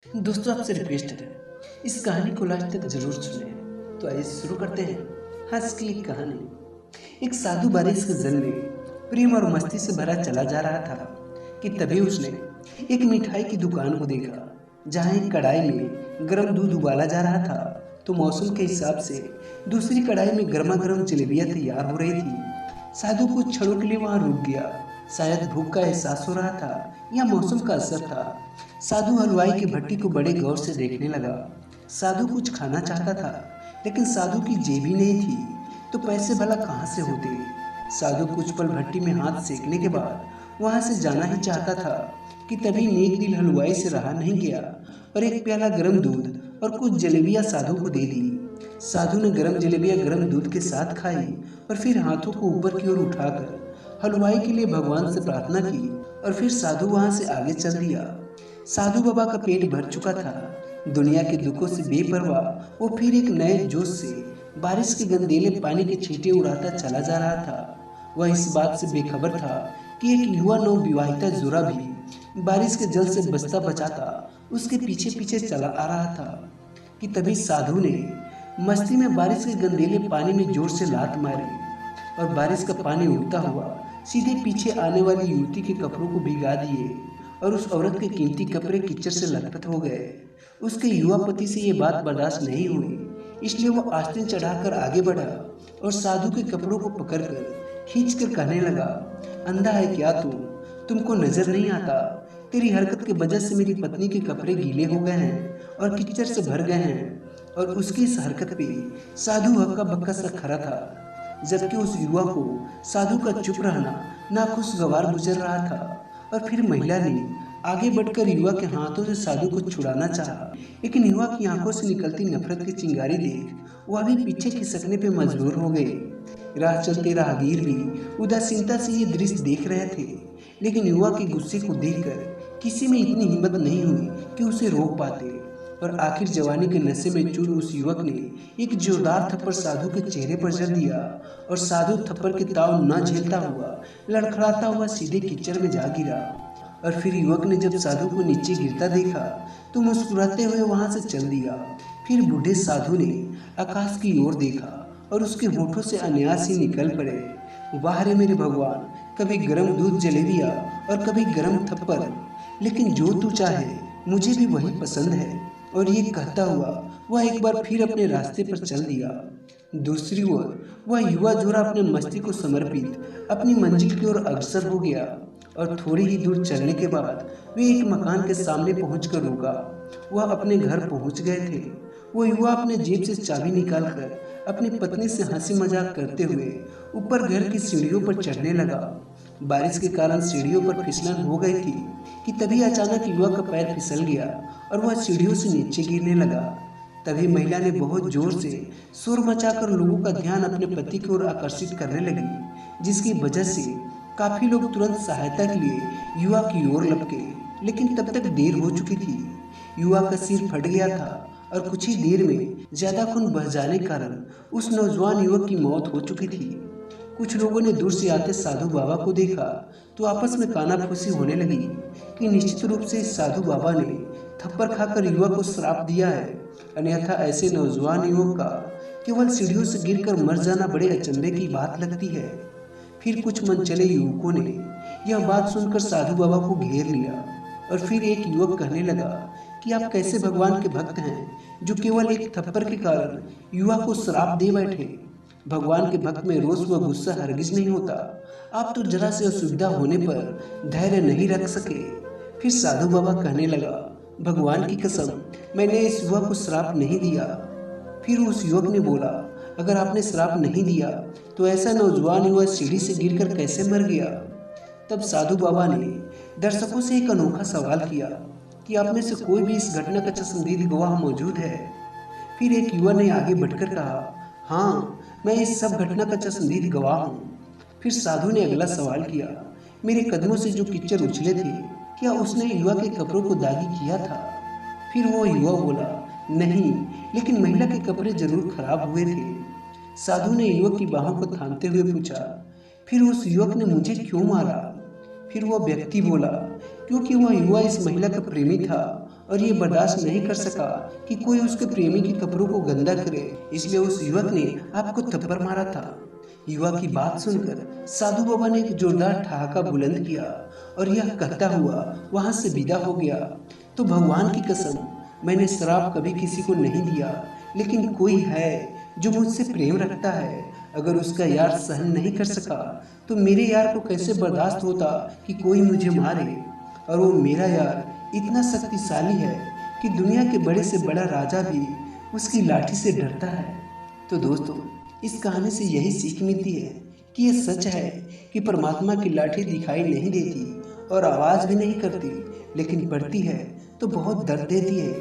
दोस्तों, आपसे रिक्वेस्ट है, इस कहानी को लास्ट तक जरूर सुनें। तो आइए शुरू करते हैं हंस की कहानी। एक साधु बारिश के जल में प्रेम और मस्ती से भरा चला जा रहा था कि तभी उसने एक मिठाई की दुकान को देखा, जहाँ एक कढ़ाई में गर्म दूध उबाला जा रहा था। तो मौसम के हिसाब से दूसरी कढ़ाई में गर्मा गर्म जलेबियाँ तैयार हो रही थी। साधु कुछ क्षणों के लिए वहां रुक गया। शायद भूख का एहसास हो रहा था या मौसम का असर था। साधु हलवाई की भट्टी को बड़े गौर से देखने लगा। साधु कुछ खाना चाहता था, लेकिन साधु की जेब ही नहीं थी, तो पैसे भला कहाँ से होते। साधु कुछ पल भट्टी में हाथ सेकने के बाद वहां से जाना ही चाहता था कि तभी नेक दिल हलवाई से रहा नहीं गया और एक प्याला गर्म दूध और कुछ जलेबियां साधु को दे दी। साधु ने गर्म जलेबियां गर्म दूध के साथ खाई और फिर हाथों को ऊपर की ओर उठाकर हलवाई के लिए भगवान से प्रार्थना की और फिर साधु वहां से आगे चल दिया। साधु बाबा का पेट भर चुका था। दुनिया के दुखों से बेपरवाह वो फिर एक नए जोश से बारिश के गंदेले पानी के छींटे उड़ाता चला जा रहा था। वह इस बात से बेखबर था कि एक युवा नवविवाहिता जोरा भी बारिश के जल से बचता बचाता उसके पीछे पीछे चला आ रहा था कि तभी साधु ने मस्ती में बारिश के गंदेले पानी में जोर से लात मारी और बारिश का पानी उड़ता हुआ सीधे पीछे आने वाली युवती के कपड़ों को भिगा दिए और उस औरत के कीमती कपड़े कीचड़ से लथपथ हो गए। उसके युवा पति से ये बात बर्दाश्त नहीं हुई, इसलिए वो आस्तीन चढ़ाकर आगे बढ़ा और साधु के कपड़ों को पकड़कर खींचकर कहने लगा, अंधा है क्या तू? तुमको नजर नहीं आता? तेरी हरकत की वजह से मेरी पत्नी के कपड़े गीले हो गए हैं और कीचड़ से भर गए हैं। और उसकी इस हरकत पे साधु हक्का बक्का सा खड़ा था, जबकि उस युवा को साधु का चुप रहना नाखुशगवार गुजर रहा था। और फिर महिला ने आगे बढ़कर युवा के हाथों से साधु को छुड़ाना चाहा, लेकिन युवा की आंखों से निकलती नफरत की चिंगारी देख वह भी पीछे खिसकने पे मजबूर हो गए। राह चलते राहगीर भी उदासीनता से ये दृश्य देख रहे थे, लेकिन युवा के गुस्से को देखकर किसी में इतनी हिम्मत नहीं हुई कि उसे रोक पाते। और आखिर जवानी के नशे में चूर उस युवक ने एक जोरदार थप्पड़ साधु के चेहरे पर जड़ दिया और साधु थप्पड़ के ताव न झेलता हुआ लड़खड़ाता हुआ सीधे कीचड़ में जा गिरा। और फिर युवक ने जब साधु को नीचे गिरता देखा तो मुस्कुराते हुए वहां से चल दिया। फिर बूढ़े साधु ने आकाश की ओर देखा और उसके होठों से अनायास ही निकल पड़े, वाह रे मेरे भगवान, कभी गर्म दूध जलेबिया और कभी गर्म थप्पड़, लेकिन जो तू चाहे मुझे भी वही पसंद है। और ये कहता हुआ वह एक बार फिर अपने रास्ते पर चल दिया। दूसरी ओर वह युवा जोरा अपने मस्ती को समर्पित अपनी मंजिल की ओर अग्रसर हो गया और थोड़ी ही दूर चलने के बाद वे एक मकान के सामने पहुंचकर रुका। वह अपने घर पहुंच गए थे। वो युवा अपने जेब से चाबी निकालकर अपनी पत्नी से हंसी मजाक करते हुए ऊपर घर की सीढ़ियों पर चढ़ने लगा। बारिश के कारण सीढ़ियों पर फिसलन हो गई थी कि तभी अचानक युवा का पैर फिसल गया और वह सीढ़ियों से नीचे गिरने लगा। तभी महिला ने बहुत जोर से शोर मचाकर लोगों का ध्यान अपने पति की ओर आकर्षित करने लगी, जिसकी वजह से काफी लोग तुरंत सहायता के लिए युवा की ओर लपके, लेकिन तब तक देर हो चुकी थी। युवा का सिर फट गया था और कुछ ही देर में ज्यादा खून बह जाने के कारण उस नौजवान युवक की मौत हो चुकी थी। कुछ लोगों ने दूर से आते साधु बाबा को देखा तो आपस में कानाफूसी होने लगी कि निश्चित रूप से इस साधु बाबा ने थप्पड़ खाकर युवा को श्राप दिया है, अन्यथा ऐसे नौजवान युवक का केवल सीढ़ियों से गिरकर मर जाना बड़े अचंभे की बात लगती है। फिर कुछ मनचले युवकों ने यह बात सुनकर साधु बाबा को घेर लिया और फिर एक युवक कहने लगा कि आप कैसे भगवान के भक्त हैं जो केवल एक थप्पड़ के कारण युवा को श्राप दे बैठे। भगवान के भक्त में रोष व गुस्सा हरगिज नहीं होता। आप तो जरा से असुविधा होने पर धैर्य नहीं रख सके। फिर साधु बाबा कहने लगा, भगवान की कसम, मैंने इस युवक को श्राप नहीं दिया। फिर उस युवक ने बोला, अगर आपने श्राप नहीं दिया तो ऐसा नौजवान युवा सीढ़ी से गिरकर कैसे मर गया? तब साधु बाबा ने दर्शकों से एक अनोखा सवाल किया कि आप में से कोई भी इस घटना का चश्मदीद गवाह मौजूद है? फिर एक युवा ने आगे बढ़कर कहा, हाँ, मैं इस सब घटना का चश्मदीद गवाह हूँ। फिर साधु ने अगला सवाल किया, मेरे कदमों से जो कीचड़ उछले थे, क्या उसने युवा के कपड़ों को दागी किया था? फिर वो युवा बोला, नहीं, लेकिन महिला के कपड़े जरूर खराब हुए थे। साधु ने युवक की बाहों को थामते हुए पूछा, फिर उस युवक ने मुझे क्यों मारा? फिर वह व्यक्ति बोला, क्योंकि वह युवा इस महिला का प्रेमी था और ये बर्दाश्त नहीं कर सका कि कोई उसके प्रेमी के कपड़ों को गंदा करे, इसलिए उस युवक ने आपको थप्पड़ मारा था। युवा की बात सुनकर साधु बाबा ने एक जोरदार ठहाका बुलंद किया और यह कहता हुआ वहां से विदा हो गया। तो भगवान की कसम, मैंने शराब कभी किसी को नहीं दिया, लेकिन कोई है जो मुझसे प्रेम रखता है। अगर उसका यार सहन नहीं कर सका तो मेरे यार को कैसे बर्दाश्त होता कि कोई मुझे मारे। और वो मेरा यार इतना शक्तिशाली है कि दुनिया के बड़े से बड़ा राजा भी उसकी लाठी से डरता है। तो दोस्तों, इस कहानी से यही सीख मिलती है कि ये सच है कि परमात्मा की लाठी दिखाई नहीं देती और आवाज़ भी नहीं करती, लेकिन पड़ती है तो बहुत दर्द देती है।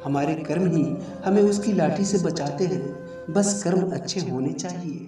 हमारे कर्म ही हमें उसकी लाठी से बचाते हैं, बस कर्म अच्छे होने चाहिए।